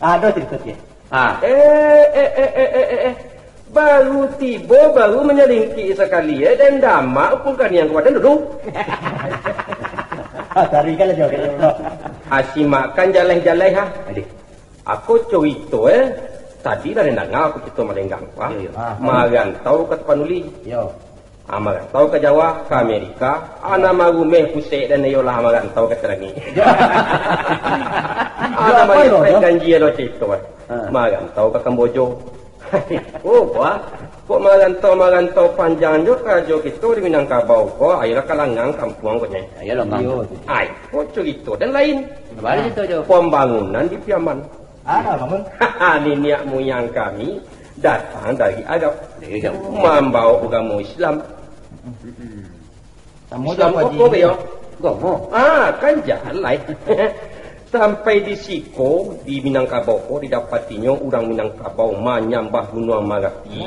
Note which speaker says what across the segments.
Speaker 1: Ada cerita dia.
Speaker 2: Baru tiba, baru menyelingki sekali dan damak pulkan yang kuat dulu.
Speaker 1: Dari kan juga.
Speaker 2: Asimakan jalan-jalan ha. Aku cerita tadi dah dengar aku cerita malenggang. Marantau ke Tapanuli.
Speaker 1: Yo.
Speaker 2: Marantau ke Jawa, ke Amerika. Ana marumeh pusik dan ayolah marantau ke Terengi. Ana marumeh janji lo cerita. Marantau ke Kamboja. Oh, wah. Kok marantau panjang juga kerja kita di Minangkabau. Kok ayolah kalangan kampung kau nya.
Speaker 3: Ayolah kampung.
Speaker 2: Ai, kok cerita dan lain.
Speaker 3: Balik itu jo.
Speaker 2: Pembangunan di Piaman.
Speaker 1: Ada bangun.
Speaker 2: Nenek moyang kami datang dari Arab. Membawa agama Islam. Islam kok ya?
Speaker 3: Gomo.
Speaker 2: Kan jalan. Sampai di Siko, di Minangkabau, didapatinya orang Minangkabau menyambah Gunung Marapi.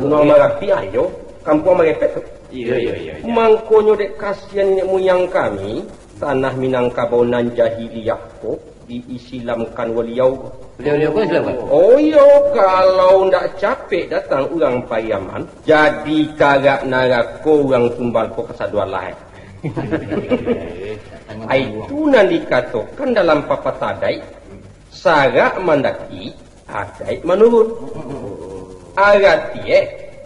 Speaker 2: Gunung Marapi ayo, kampung Marepet.
Speaker 3: Iya.
Speaker 2: Mangkonyo dek kasihan nenek moyang kami, tanah Minangkabau nan jahiliyah kok diislamkan waliau.
Speaker 3: Beliau pun Islam kan?
Speaker 2: Oh iya, kalau ndak capek datang orang Pariaman, jadi kagak narako orang tumbal po kesaduan lain. Itu nanti dikatakan dalam papatadai, sarak mandaki, adai menurun. Arati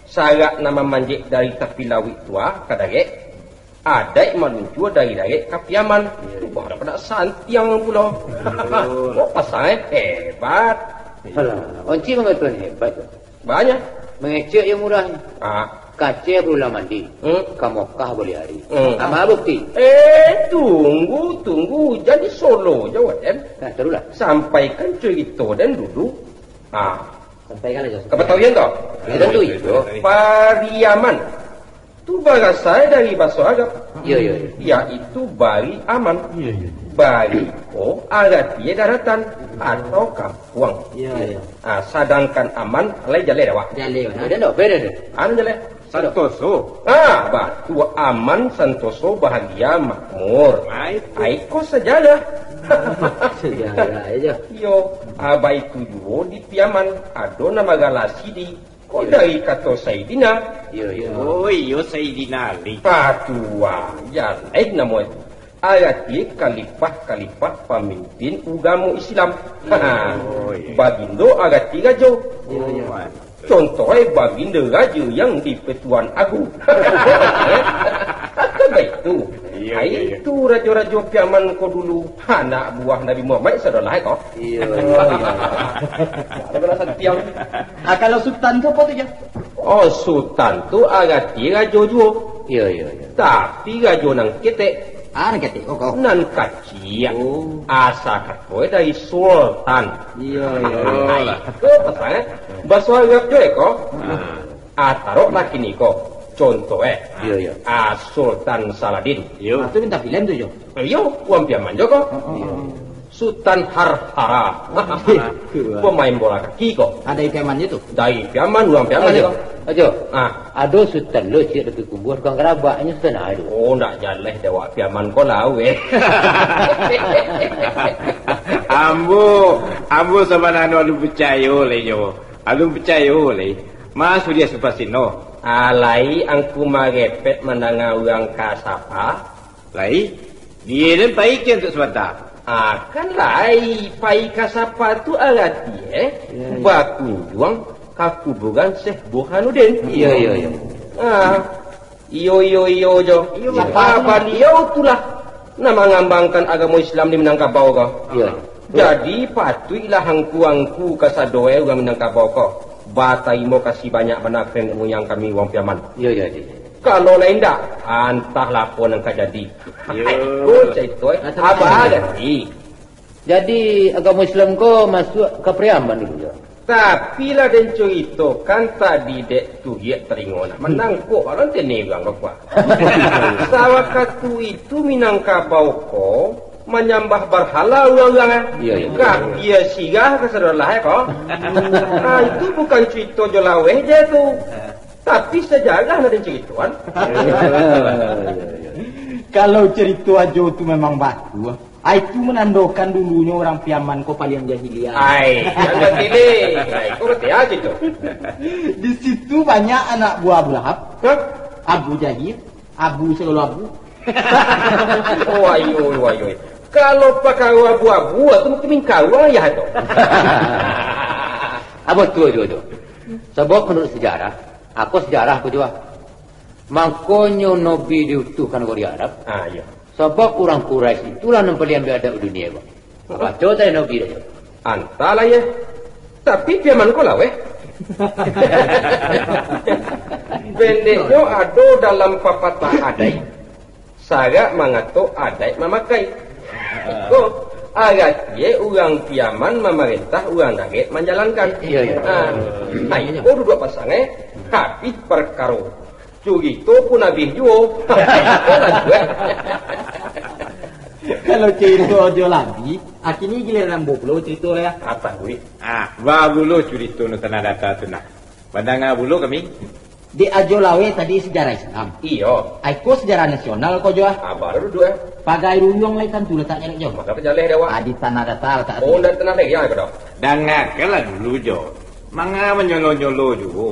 Speaker 2: sarak nama manjek dari kapilawi tua kadare, adai meluncur dari kapiaman. Itu baru pada santiang pula. Oh pasang hebat.
Speaker 3: Onci mengatakan hebat.
Speaker 2: Banyak.
Speaker 3: Mengecek yang murahnya. Kaca berulang mandi. Ke Mekah boleh hari. Apa bukti?
Speaker 2: Tunggu. Jadi Solo jawab kan?
Speaker 3: Terulah.
Speaker 2: Sampaikan cerita dan dulu.
Speaker 3: Sampaikan aja.
Speaker 2: Kepetahuan kau?
Speaker 3: Ya tentu itu.
Speaker 2: Pariaman. Itu bahasa dari bahasa Arab.
Speaker 3: Iya.
Speaker 2: Yaitu bari aman.
Speaker 1: Iya.
Speaker 2: Bari artinya daratan atau kampung.
Speaker 1: Iya.
Speaker 2: Sedangkan aman lain jalan awak.
Speaker 3: Jalan. Ada tak? Beda tu.
Speaker 2: Anu jalan.
Speaker 4: Santoso.
Speaker 2: Batu aman, santoso, bahagia, makmur. Aiko sejarah.
Speaker 3: Sejarah aja.
Speaker 2: Yo, itu juga di Piaman. Ada nama galasi di. Kok dari kata Sayyidina.
Speaker 3: Iya.
Speaker 4: Oh iya Sayyidina Ali.
Speaker 2: Patua, jalan nama itu. Arti kalifah pemimpin agama Islam. Bagindo arti raja. Contohnya baginda raja yang di Pertuan Agung. Apa itu? Itu raja-raja Piaman kau dulu. Anak buah Nabi Muhammad saudara kau.
Speaker 3: Iya.
Speaker 1: Kalau sultan tu apa tu je?
Speaker 2: Oh, sultan tu arti raja juga.
Speaker 3: Iya.
Speaker 2: Tapi raja nang ketek.
Speaker 3: Nak kata kau.
Speaker 2: Nan kacia. Asa katoi dari sultan.
Speaker 1: Iya.
Speaker 2: Ke pasang bahasa Arab je kau. Taruh laki ni kau. Contoh
Speaker 3: Iya.
Speaker 2: Sultan Saladin.
Speaker 3: Itu minta film tu je.
Speaker 2: Yo, uang Piaman je kau. Sultan Harhara. Pemain bola kaki kau.
Speaker 3: Ada Piaman itu.
Speaker 2: Dari Piaman, uang Piaman je kau.
Speaker 3: Ajo. Ada sultan lo cik dekat kubur kau kerabatnya sultan ada.
Speaker 2: Oh, nak jalan dewa Piaman kau lau
Speaker 4: Ambo sama nano alu percaya le yo. Alu percaya le. Mas dia supasino.
Speaker 2: Alai angku marepet mendengar orang kasapa.
Speaker 4: Lai. Dia dan baik untuk sebentar.
Speaker 2: Kan lai pai kasapa tu arti bakunjung kakuburan Syekh Burhanuddin.
Speaker 3: Iya.
Speaker 2: Iyo jo. Apa beliau itulah nama ngambangkan agama Islam di Minangkabau kau.
Speaker 3: Iya.
Speaker 2: Jadi patuilah angku kasadoe orang Minangkabau kau. Batai mo kasih banyak benar friend yang kami wong Piaman.
Speaker 3: Iya.
Speaker 2: Kalau lain dah, entahlah pun yang jadi. Apa ada ni?
Speaker 3: Jadi agama Islam kau masuk ke Priamban dulu.
Speaker 2: Tapi lah dan cerita kan tadi dek tu dia teringat menangkuk orang tene orang apa. Sawakatu itu Minangkabau ko menyembah berhala orang-orang.
Speaker 3: Iya.
Speaker 2: Dia sirah ke saudara kau. Itu bukan cerita jolaweh je tu. Tapi sejarah ada cerituan.
Speaker 1: Kalau cerita aja tu memang batu. Itu menandakan dulunya orang Piaman kau paling jahiliyah.
Speaker 2: Jangan pilih. Kau ngerti aja tuh.
Speaker 1: Di situ banyak anak buah Abu Lahab.
Speaker 2: Hah?
Speaker 1: Abu Jahil, Abu segala Abu.
Speaker 2: Wayo. Kalau pakai abu-abu, itu mungkin kawa ya itu.
Speaker 3: Apa tu. Sebab menurut sejarah, aku juga. Makanya Nabi diutuhkan ke Arab.
Speaker 2: Iya.
Speaker 3: Sebab orang Quraisy itulah yang paling biadab dunia, Bang. Baca tadi Nabi dah.
Speaker 2: Antara ya. Tapi piaman kau lah, weh. Pendeknya ada dalam papatah adai. Saya mengatuk adai memakai. Kok agak ye orang piaman memerintah orang daget menjalankan.
Speaker 3: Iya.
Speaker 2: Itu dua pasangnya habis perkara. Curi itu pun habis juga.
Speaker 1: Kalau cerita aja lagi, akhirnya giliran Boblo cerita ya.
Speaker 2: Apa gue?
Speaker 4: Babulo cerita nu tanah data tu nah. Pandangan bulu kami.
Speaker 1: Di Ajo Lawe tadi sejarah Islam.
Speaker 2: Iyo.
Speaker 1: Aiko sejarah nasional kau jual.
Speaker 2: Baru dua.
Speaker 1: Pagai ruyong lai kan tu letaknya nak jauh.
Speaker 2: Maka perjalanan dewa.
Speaker 1: Di tanah datar tak.
Speaker 2: Oh, dan tanah lagi ya kau.
Speaker 4: Dengar lah dulu jo. Manga menyolo-nyolo juga.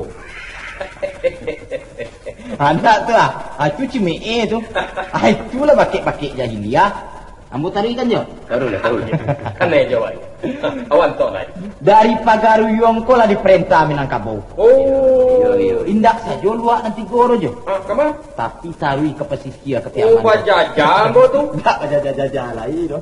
Speaker 1: Anak tu itu cime tu. Itulah bakit-bakit jahiliyah. Ambo tarik kan jo.
Speaker 3: Taruh.
Speaker 2: Kan aja wai. Awan tok lai.
Speaker 1: Dari pagaruyong ko lah diperintah Minangkabau.
Speaker 2: Oh.
Speaker 3: Iya.
Speaker 1: Indak saja luak nanti goro jo.
Speaker 2: Kemana?
Speaker 1: Tapi tarui ke pesisir ke
Speaker 2: Oh,
Speaker 1: Piaman.
Speaker 2: bajajah mo tu.
Speaker 1: Tak jajah lagi tu.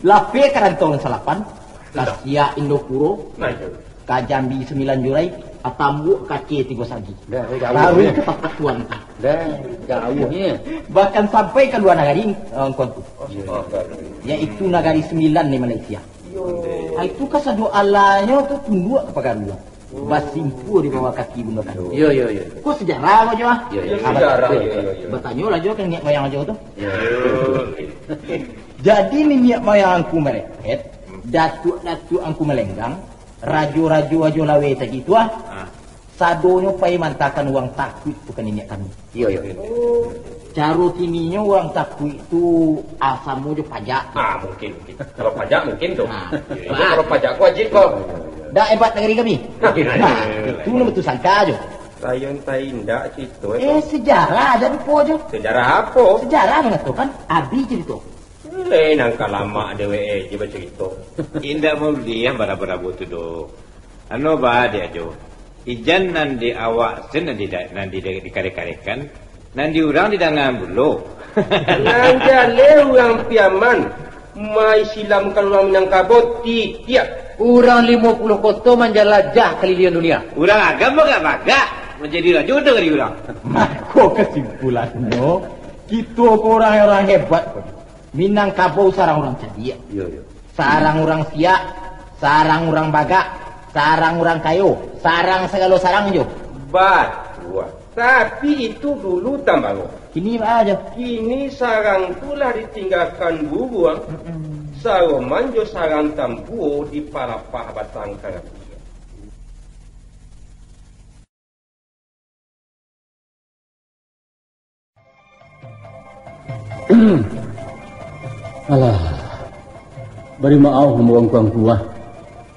Speaker 1: Lape karantong salapan. Kasia Indopuro.
Speaker 2: Nah, itu.
Speaker 1: Kajambi 9 Jurai. Atambu kaki 3 sagi.
Speaker 3: Dah,
Speaker 1: Tarui ke Papat Tuan.
Speaker 3: jauhnya.
Speaker 1: Bahkan sampai ke luar negari kontu. Yaitu negari 9 di Malaysia. Itu kasado alanya tu tunduk ke pagaruyong. Basimpu di bawah kaki bunda kan.
Speaker 3: Iya.
Speaker 1: Kok sejarah kau jo?
Speaker 3: Iya.
Speaker 2: Sejarah.
Speaker 1: Bertanya lah jo kan niat moyang aja tu.
Speaker 3: Iya.
Speaker 1: Jadi niat moyang aku mereket, datuk-datuk aku melenggang, rajo-rajo ajo lawe tadi tu sadonyo pai mantakan uang takut bukan niat kami.
Speaker 3: Iya.
Speaker 1: Caro kininya uang takut itu asamu jo pajak.
Speaker 2: Mungkin. Kalau pajak mungkin tuh.
Speaker 1: Nah.
Speaker 2: Kalau pajak wajib kok.
Speaker 1: Dah hebat negeri kami. Itu nama tu sangka aja.
Speaker 2: Sayang indah situ.
Speaker 1: Sejarah ada po aja.
Speaker 2: Sejarah apa?
Speaker 1: Sejarah mengatakan abi cerita.
Speaker 2: Nangka lama dewe je bercerita.
Speaker 4: Indah mau dia bara-bara butu do. Ano ba dia jo. Ijan nan di awak sen nan di dikare-karekan. Nan di urang di dangan bulu.
Speaker 2: Nan jale orang Piaman. Mai silamkan orang Minangkabau tiap.
Speaker 3: Urang 50 kota menjelajah keliling dunia.
Speaker 4: Urang agama gak baga. Menjadi raja udah dari urang.
Speaker 1: Mako kesimpulannya, kita orang-orang hebat. Minangkabau sarang orang cadia.
Speaker 3: Iya.
Speaker 1: Sarang orang siak, sarang orang baga, sarang orang kayu, sarang segala sarang jo.
Speaker 2: Batua. Tapi itu dulu tambah.
Speaker 1: Kini aja.
Speaker 2: Kini sarang tulah ditinggalkan bubuang. Saroman jo sarang tampuo di palapah batang karapia.
Speaker 5: Alah, beri maaf ngomong kuang tua.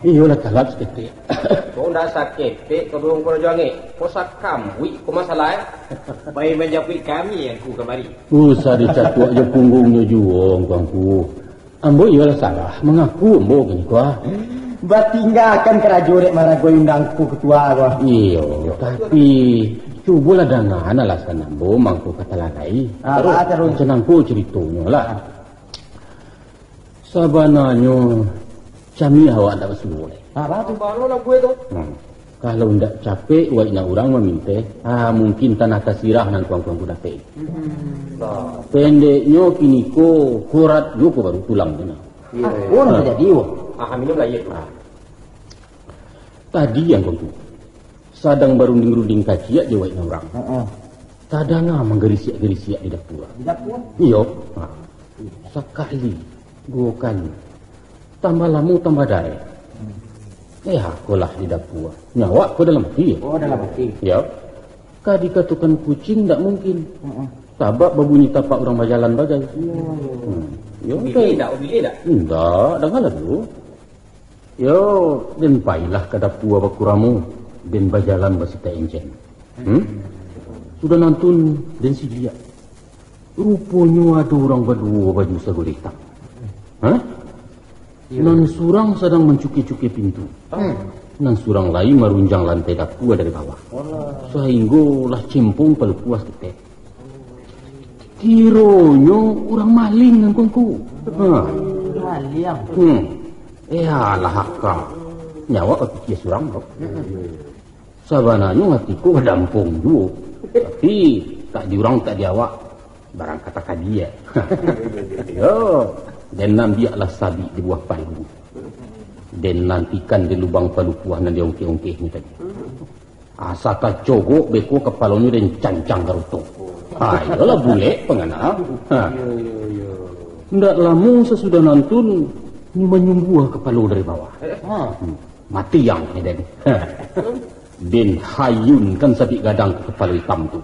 Speaker 5: Iyalah kalap sekete.
Speaker 2: Kau ndak sakit, kau belum pernah jangi. Kau sakambui, kau masalah.
Speaker 4: Baik menjapui kami yang ku kemari.
Speaker 5: Usah dicatuk aja punggungnya juang kuang ku. Ambo iyalah salah, mengaku ambo gini kuah.
Speaker 1: Batinggalkan kerajaan maragoy undangku ketua gua.
Speaker 5: Iya, tapi cobalah dengan alasan ambo mangku kata larai.
Speaker 1: Terus
Speaker 5: senangku ceritanya lah. Sabananya kami awak tak boleh.
Speaker 1: Apa tu?
Speaker 2: Baru lah gue tu.
Speaker 5: Kalau ndak capek, wajna orang meminta, mungkin tanah kasirah nang kuang-kuang ku dapat. Pendeknya kini ko kurat yo ko baru tulang dina.
Speaker 1: Oh, nak jadi wo.
Speaker 2: Minum lah ya.
Speaker 5: Tadi yang kau tu. Sadang barunding-runding kaciak je wajna orang. Kadang menggerisiak-gerisiak di dapur.
Speaker 1: Di dapur?
Speaker 5: Iyo. Sekali, 2 kali. Tambah lama tambah darah. Aku lah di dapur. Nyawa kau dalam hati.
Speaker 1: Oh, dalam hati.
Speaker 5: Ya. Kau dikatakan kucing tak mungkin. Tabak berbunyi tapak orang berjalan bagai. Yo,
Speaker 2: Bilih tak? Bilih tak?
Speaker 5: enggak, dengarlah dulu. Yo, den pailah kada pua bakuramu, den berjalan basita encen. Sudah nonton den si dia. Rupanya ada orang berdua baju sagul hitam. Nan surang sedang mencuki-cuki pintu. Nan surang lain merunjang lantai dapur dari bawah. Sehingga lah cempung palu puas kita. Kironyo orang maling nan kongku.
Speaker 1: Maling.
Speaker 5: Alah haka. Nyawa kaki surang kok. Sabananya hatiku berdampung dulu. Tapi tak diurang tak diawak. Barang kata dia. Yo, dan nambiaklah sabi di buah palu. Dan nantikan di lubang palu puah nan dia ongkeh-ongkehnya tadi. Asaka cogok beko kepalanya dan cancang garuto. Ayolah bule pengana. Ndak lama sesudah nantun menyungguh kepala dari bawah. Mati yang ni den. Den hayun kan sabi gadang ke kepala hitam tu.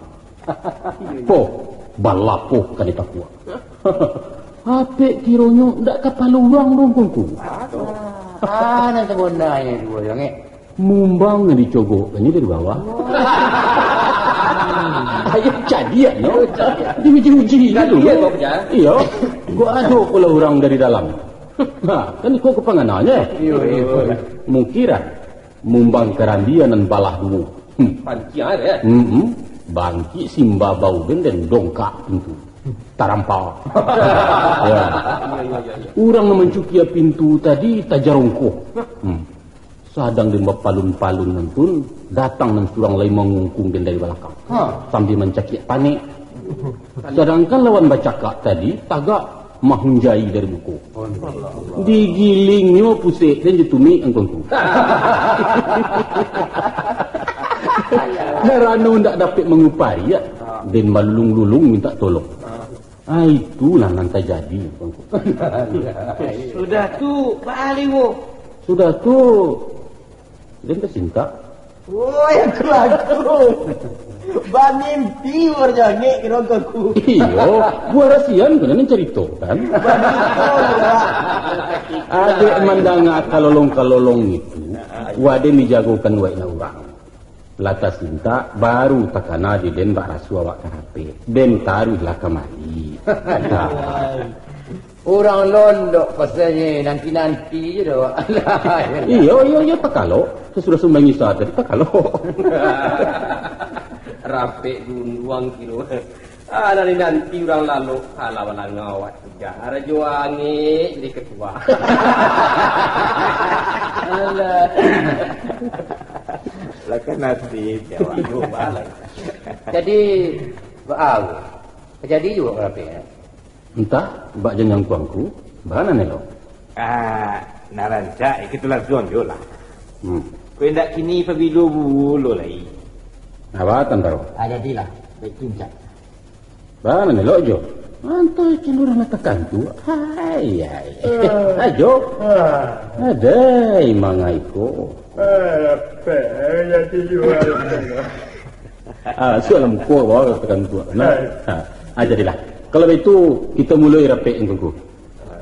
Speaker 5: Balapoh kan itu kuat. Apa kironyo ndak kepala orang dong kongku.
Speaker 3: Nanti bondanya dua yang
Speaker 5: Mumbang yang dicogok kan dari bawah. Ayo jadi no. Diuji-uji dulu. Iya. Gua ada pula orang dari dalam. Nah, kan kau kepangananya. Iya. Mungkiran mumbang kerandian dan balah dulu.
Speaker 2: Panci ada ya?
Speaker 5: Bangki simba bau dan dongkak pintu. Tarampal. Ya. Orang mencukia pintu tadi tajarongko. Sadang dengan palun-palun nantun datang dan surang lain mengungkung dari belakang. Sambil mencakik panik. Sedangkan lawan bacakak tadi tagak mahunjai dari buku. Digilingnya pusik dan ditumi engkongku. Herano ndak dapat mengupari ya. Dan malulung-lulung minta tolong. Itulah nanti jadi.
Speaker 2: Sudah tu, Pak Aliwo.
Speaker 5: Sudah tu. Dan kesinta.
Speaker 1: Oh, yang kelaku. Banimpi warjane kerongkoku.
Speaker 5: Iyo, gua rasian kena cerita kan. Adik mandanga kalolong-kalolong itu. Wade mijagokan waina orang. Lata cinta baru takana di den bak rasu awak karape. Den taruhlah kemari.
Speaker 3: orang londok pasanya nanti-nanti je dah.
Speaker 5: Iya, tak kalau. Sesudah sumbangi saat tadi tak kalau.
Speaker 2: Rape duang kilo. Nanti orang lalu halawan ngawat juga. Juangi jadi ketua.
Speaker 4: Lakan nasib jawab.
Speaker 3: Jadi bau. Jadi juga rape.
Speaker 5: Entah, mbak jenang tuangku, mana nih lo?
Speaker 4: Naranca, ikitulah tuan jo lah. Kau hendak kini pabilu bulu lagi.
Speaker 5: Apa tentang?
Speaker 1: Jadilah, baik cincang.
Speaker 5: Mana nih lo jo? Antai cenderung natakan tu. Hai. Ajo. Ada mangaiku.
Speaker 4: Apa ya dijual?
Speaker 5: Soalam ko bawa katakan tu. Nah, jadilah. Kalau itu kita mulai rapi engkau.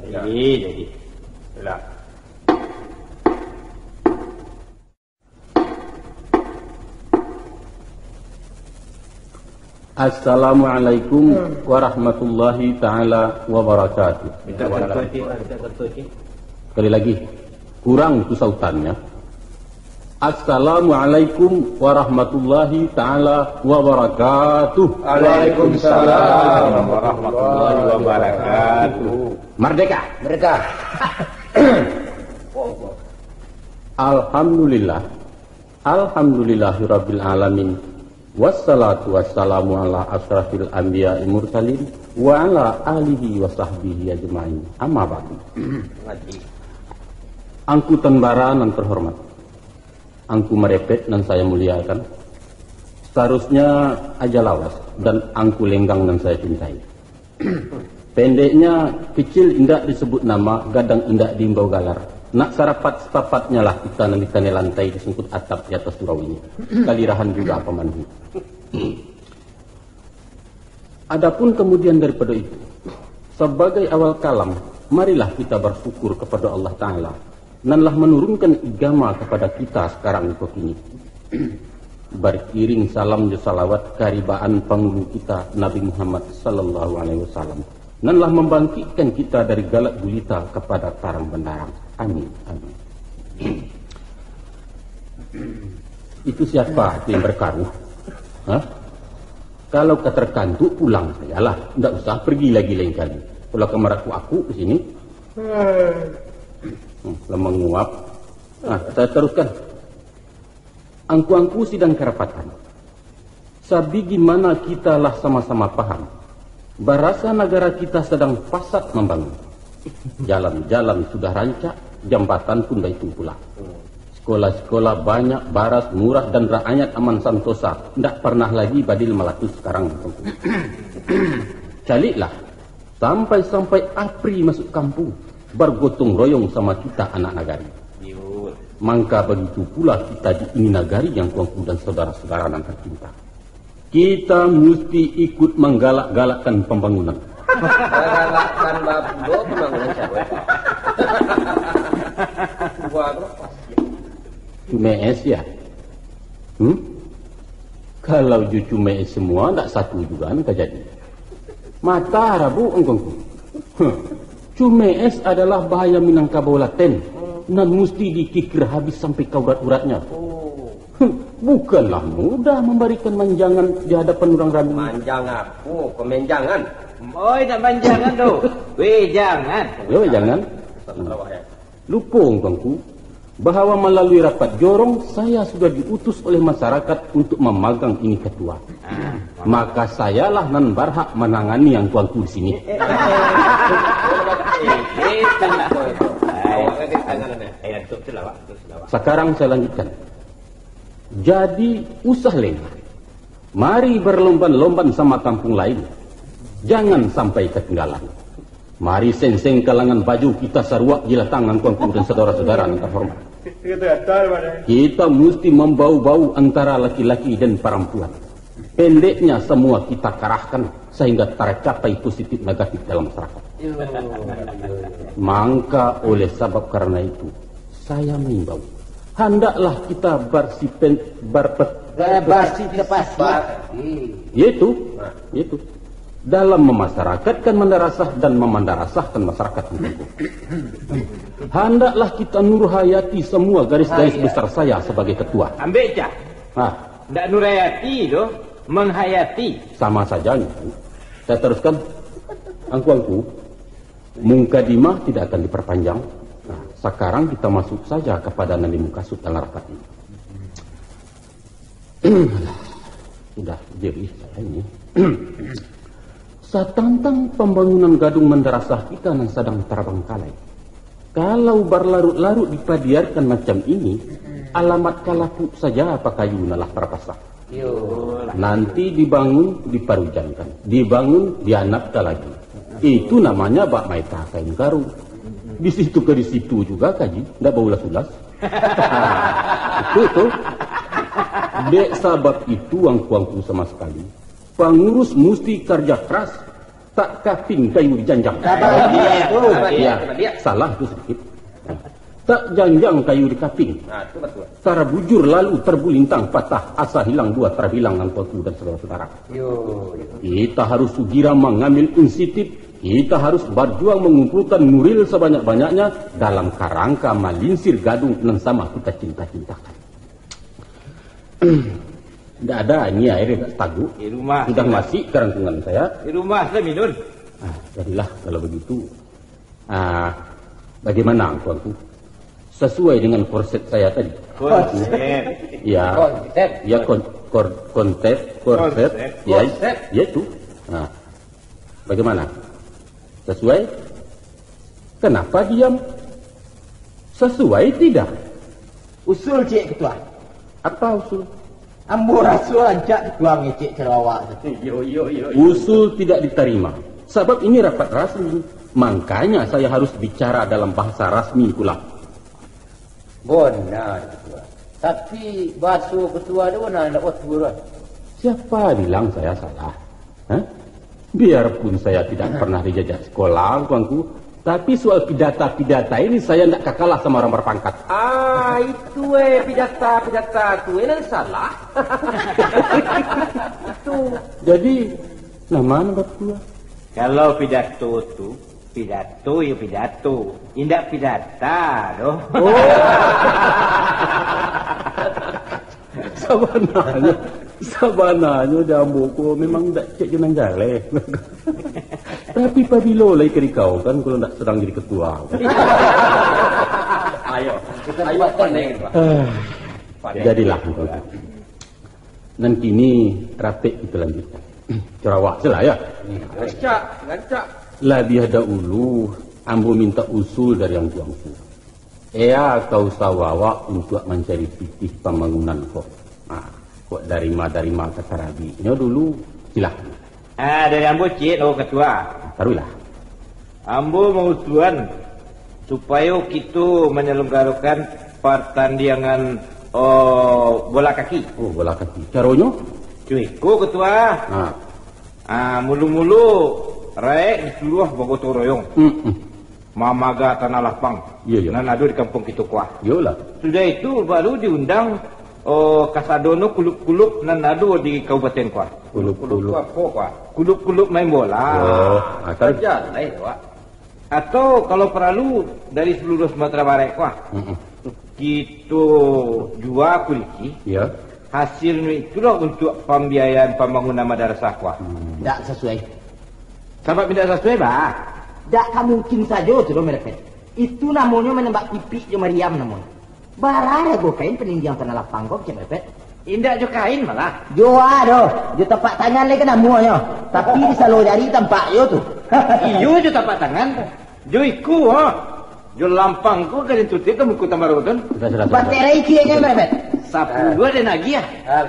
Speaker 4: Jadi. Lah.
Speaker 5: Assalamualaikum warahmatullahi taala wabarakatuh. Sekali lagi, kurang itu sautannya. Assalamualaikum warahmatullahi taala wabarakatuh.
Speaker 4: Waalaikumsalam warahmatullahi wabarakatuh.
Speaker 5: Merdeka. Alhamdulillah. Alhamdulillahirabbil alamin. Wassalatu wassalamu ala asrafil anbiya'i mursalin wa ala alihi wa sahbihi ajma'in. Amma ba'du. Angku tembara nan terhormat. Angku merepet nan saya muliakan. Seharusnya aja lawas dan angku lenggang nan saya cintai. Pendeknya kecil indak disebut nama, gadang indak diimbau galar. Nak sarapat sepapatnya lah kita nanti tane lantai disungkut atap di atas surau ini. Kalirahan juga apa manhu. Adapun kemudian daripada itu, sebagai awal kalam, marilah kita bersyukur kepada Allah Ta'ala nanlah menurunkan agama kepada kita sekarang ini. Beriring salam dan salawat karibaan pengulu kita Nabi Muhammad sallallahu alaihi wasallam. Nanlah membangkitkan kita dari galak gulita kepada tarang bendarang. Amin. Amin. Itu siapa yang berkaruh? Hah? Kalau keterkantuk pulang sajalah, tidak usah pergi lagi lain kali. Kalau kemaraku aku ke sini, menguap. Saya teruskan. Angku-angku sidang kerapatan. Sabi gimana kita lah sama-sama paham. Barasa negara kita sedang fasad membangun. Jalan-jalan sudah rancak, jambatan pun dah itu pula. Sekolah-sekolah banyak, baras, murah dan rakyat aman santosa. Tidak pernah lagi badil melaku sekarang. Caliklah. Sampai-sampai APRI masuk kampung. Bergotong royong sama kita anak nagari. Maka begitu pula kita di ini nagari yang tuanku dan saudara-saudara yang tercinta. Kita mesti ikut menggalak-galakkan pembangunan.
Speaker 2: Menggalakkan pembangunan siapa?
Speaker 5: Cumes ya? Kalau cumes semua, tak satu juga nak jadi. Mata rabu engkongku. Cumes adalah bahaya Minangkabau laten. Dan mesti dikikir habis sampai ke urat-uratnya. Bukanlah mudah memberikan manjangan di hadapan orang ragu.
Speaker 2: Manjang aku, kemenjangan.
Speaker 4: Oh, tak manjangan tu. Weh, jangan.
Speaker 5: Weh, jangan. Lupa engkongku. Bahawa melalui rapat jorong, saya sudah diutus oleh masyarakat untuk memegang ini ketua. Maka sayalah nan berhak menangani yang tuanku di sini. Sekarang saya lanjutkan. Jadi usah lengah. Mari berlomban-lomban sama kampung lain. Jangan sampai ketinggalan. Mari seng-seng kalangan baju kita saruak gila tangan tuanku dan saudara-saudara yang terhormat. Kita mesti membau-bau antara laki-laki dan perempuan. Pendeknya semua kita kerahkan sehingga tercapai positif negatif dalam masyarakat. Maka oleh sebab karena itu saya mengimbau, hendaklah kita yaitu dalam memasyarakatkan mendarasah dan memandarasahkan masyarakat itu. Hendaklah kita nurhayati semua garis-garis besar saya sebagai ketua.
Speaker 4: Ambil cah. Tak nurhayati tu, menghayati.
Speaker 5: Sama saja. Saya teruskan. Angku-angku, mungkadimah tidak akan diperpanjang. Nah, sekarang kita masuk saja kepada Nabi Mukasud dalam rapat ini. Sudah jerih saya ini. Satantang pembangunan gadung mendarasah kita yang sedang terbengkalai. Kalau berlarut-larut dipadiarkan macam ini, alamat kalapu saja apa kayu nalah terpasah. Nanti dibangun, diparujankan. Dibangun, dianapkan lagi. Itu namanya bak maita kain karung. Di situ ke di situ juga kaji, tidak baulas-ulas. Itu. Dek sabab itu angku-angku sama sekali. Pengurus mesti kerja keras, tak kaping kayu dijanjang. Salah itu sedikit. Tak janjang kayu di kaping.
Speaker 2: Itu betul.
Speaker 5: Tara bujur lalu terbulintang patah, asa hilang dua terbilang angkuangku dan saudara-saudara. Kita harus segera mengambil inisiatif. Kita harus berjuang mengumpulkan nuril sebanyak-banyaknya dalam kerangka melinsir gadung yang sama kita cinta-cintakan. Tidak ada ini air tagu.
Speaker 4: Di rumah.
Speaker 5: Sudah masih kerangkungan saya.
Speaker 4: Di rumah saya minum.
Speaker 5: Jadilah kalau begitu. Bagaimana angkuanku? Sesuai dengan korset saya tadi.
Speaker 4: Konsep.
Speaker 5: Ya. Konsep. Ya itu. Bagaimana? Sesuai? Kenapa diam? Sesuai tidak?
Speaker 1: Usul cik ketua.
Speaker 5: Apa usul?
Speaker 1: Ambo rasul ajak ketua ngecek cerawak.
Speaker 5: Usul tidak diterima. Sebab ini rapat rasmi. Makanya saya harus bicara dalam bahasa rasmi pula.
Speaker 3: Benar ketua. Tapi bahasa ketua itu benar nak buat.
Speaker 5: Siapa bilang saya salah? Biarpun saya tidak pernah dijajak sekolah, tuanku, tapi soal pidata-pidata ini saya tidak kalah sama orang berpangkat.
Speaker 2: Itu pidata tu nan salah. Itu.
Speaker 5: Jadi, nama tua?
Speaker 4: Kalau pidato tu, pidato ya pidato. Indak pidata, doh.
Speaker 5: Sabananya Dambuko memang tidak cek jenang jale. Tapi pabilo lagi kerikau kan kalau tidak sedang jadi ketua.
Speaker 2: Ayo, kita buat pandai, Pak.
Speaker 5: Jadilah. Dan kini ratik kita lanjutkan. Cerawak salah ya.
Speaker 2: Ngancak.
Speaker 5: Lebih dahulu ambo minta usul dari yang tuangku. Ea kau sawawa untuk mencari pitih pembangunan kok. Kok dari ma ke Sarabi. Ini dulu silahkan.
Speaker 4: Dari ambo cik, ketua.
Speaker 5: Taruhlah.
Speaker 4: Ambo mau tuan supaya kita menyelenggarakan pertandingan bola kaki.
Speaker 5: Oh, bola kaki. Caranya?
Speaker 4: Cuiku ketua. Mulu-mulu rek di seluruh Bogoto Royong. Mamaga tanah lapang.
Speaker 5: Iya.
Speaker 4: Nan ada di kampung kita kuah.
Speaker 5: Yolah.
Speaker 4: Sudah itu baru diundang kasadono kuluk-kuluk nan ada di Kabupaten Kuah.
Speaker 5: Kuluk-kuluk
Speaker 2: apa, Pak?
Speaker 4: Kuluk-kuluk main bola.
Speaker 2: Kerja lain, Pak.
Speaker 4: Atau kalau perlu dari seluruh Sumatera Barat Kuah. Kita jual kuliki.
Speaker 5: Ya.
Speaker 4: Hasilnya itulah untuk pembiayaan pembangunan madrasah Kuah.
Speaker 1: Tak sesuai.
Speaker 4: Sebab tidak sesuai, Pak.
Speaker 1: Tak mungkin saja tu merepet. Itu namanya menembak pipi je Mariam namanya. Barang go kain peninggian tanah lapang kok merepet.
Speaker 4: Indak jo kain malah.
Speaker 1: Jo ado, jo tapak tangan lagi namanya. Tapi di salo jari tampak yo tu.
Speaker 4: Iyo jo tapak tangan. Jo iku jo lampang ko kan tuti kamu ku tamarodon.
Speaker 1: Baterai kianya merepet.
Speaker 4: Sapu dua dan lagi ya.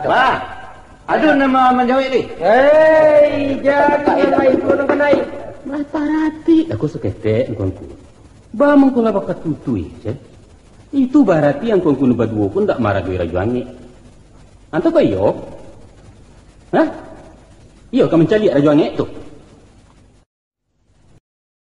Speaker 4: Bah. Aduh nama menjawab ni.
Speaker 2: Jangan nama itu nak naik.
Speaker 5: Mata rati. Aku seketek engkau. Ba mengkula bakat tutui, ya. Itu berarti yang kau kuno berdua pun tak marah dua rajuangi. Anto kau yo? Hah? Iyo kau mencari rajuangi itu.